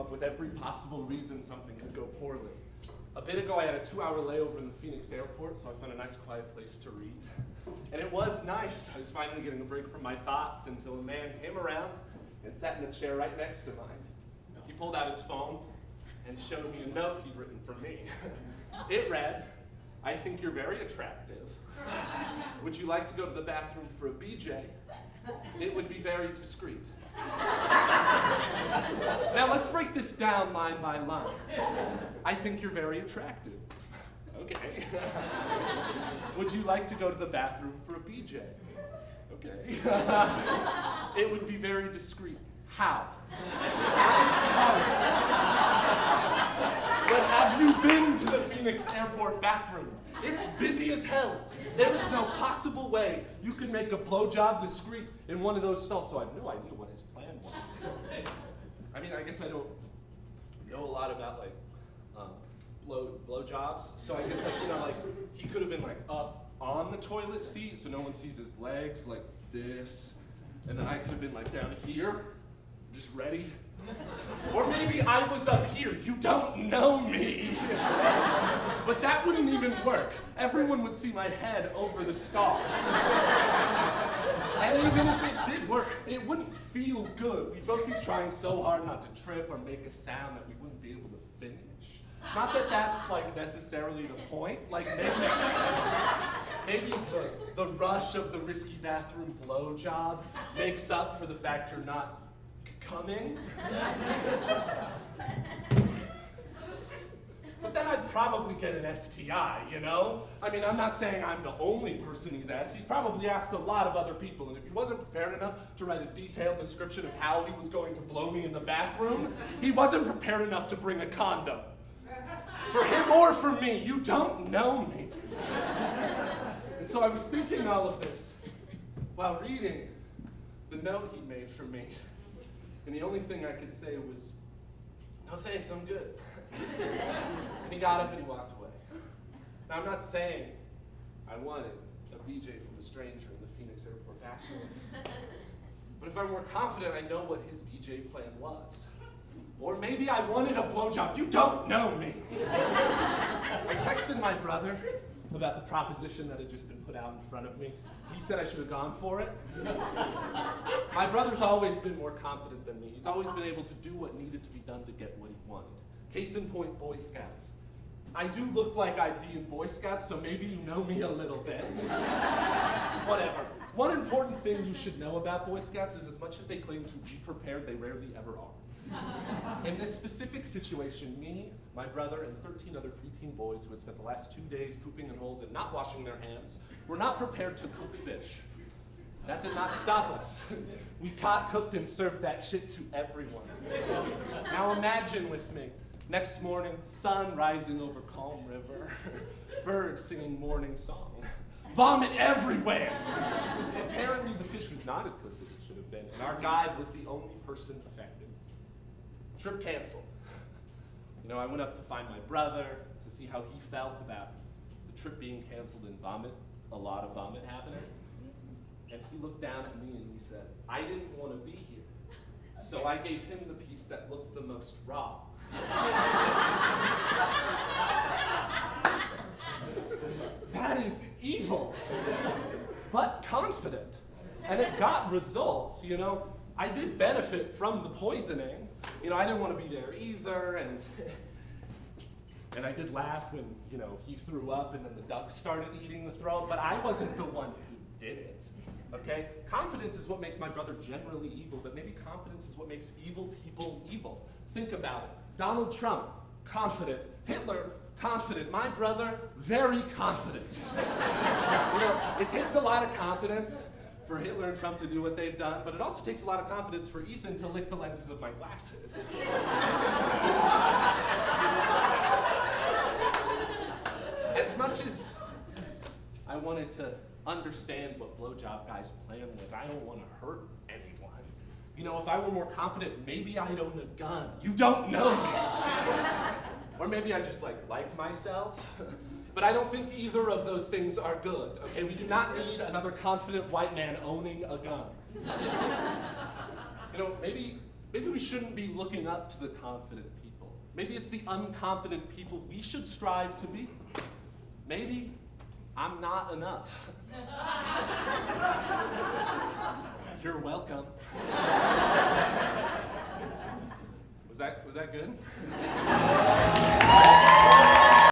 up with every possible reason something could go poorly. A bit ago, I had a 2-hour layover in the Phoenix airport, so I found a nice quiet place to read. And it was nice. I was finally getting a break from my thoughts until a man came around and sat in a chair right next to mine. He pulled out his phone and showed me a note he'd written for me. It read, "I think you're very attractive. Would you like to go to the bathroom for a BJ? It would be very discreet." Now let's break this down line by line. I think you're very attractive. Okay. Would you like to go to the bathroom for a BJ? Okay. It would be very discreet. How? I'm sorry. But have you been to the Phoenix airport bathroom? It's busy as hell. There is no possible way you can make a blowjob discreet in one of those stalls, so I have no idea what his plan was. I mean, I guess I don't know a lot about, like, blowjobs, so I guess, like, you know, like, he could have been, like, up on the toilet seat so no one sees his legs, like this, and then I could have been, like, down here, just ready. Or maybe I was up here. You don't know me. But that wouldn't even work. Everyone would see my head over the stall. And even if it did work, it wouldn't feel good. We'd both be trying so hard not to trip or make a sound that we wouldn't be able to finish. Not that that's, like, necessarily the point. Like, maybe the rush of the risky bathroom blowjob makes up for the fact you're not coming. But then I'd probably get an STI, you know? I mean, I'm not saying I'm the only person he's asked. He's probably asked a lot of other people, and if he wasn't prepared enough to write a detailed description of how he was going to blow me in the bathroom, he wasn't prepared enough to bring a condom. For him or for me, you don't know me. And so I was thinking all of this while reading the note he made for me. And the only thing I could say was, "No thanks, I'm good." And he got up and he walked away. Now, I'm not saying I wanted a BJ from a stranger in the Phoenix airport bathroom. But if I'm more confident, I know what his BJ plan was. Or maybe I wanted a blowjob. You don't know me. I texted my brother about the proposition that had just been put out in front of me. He said I should have gone for it. My brother's always been more confident than me. He's always been able to do what needed to be done to get what he wanted. Case in point, Boy Scouts. I do look like I'd be in Boy Scouts, so maybe you know me a little bit. Whatever. One important thing you should know about Boy Scouts is as much as they claim to be prepared, they rarely ever are. In this specific situation, me, my brother, and 13 other preteen boys who had spent the last 2 days pooping in holes and not washing their hands were not prepared to cook fish. That did not stop us. We caught, cooked, and served that shit to everyone. Now imagine with me, next morning, sun rising over calm river, birds singing morning song, vomit everywhere. Apparently the fish was not as cooked as it should have been, and our guide was the only person affected. Trip canceled. You know, I went up to find my brother to see how he felt about the trip being canceled and a lot of vomit happening. And he looked down at me and he said, "I didn't want to be here, so I gave him the piece that looked the most raw." That is evil, but confident. And it got results, you know. I did benefit from the poisoning. You know, I didn't want to be there either, and I did laugh when, you know, he threw up and then the duck started eating the throat, but I wasn't the one who did it, okay? Confidence is what makes my brother generally evil, but maybe confidence is what makes evil people evil. Think about it. Donald Trump, confident. Hitler, confident. My brother, very confident. You know, it takes a lot of confidence for Hitler and Trump to do what they've done, but it also takes a lot of confidence for Ethan to lick the lenses of my glasses. As much as I wanted to understand what Blowjob Guy's plan was, I don't want to hurt anyone. You know, if I were more confident, maybe I'd own a gun. You don't know me. Or maybe I just like myself. But I don't think either of those things are good, okay? We do not need another confident white man owning a gun. You know, maybe Maybe we shouldn't be looking up to the confident people. Maybe it's the unconfident people we should strive to be. Maybe I'm not enough. You're welcome. Was that good?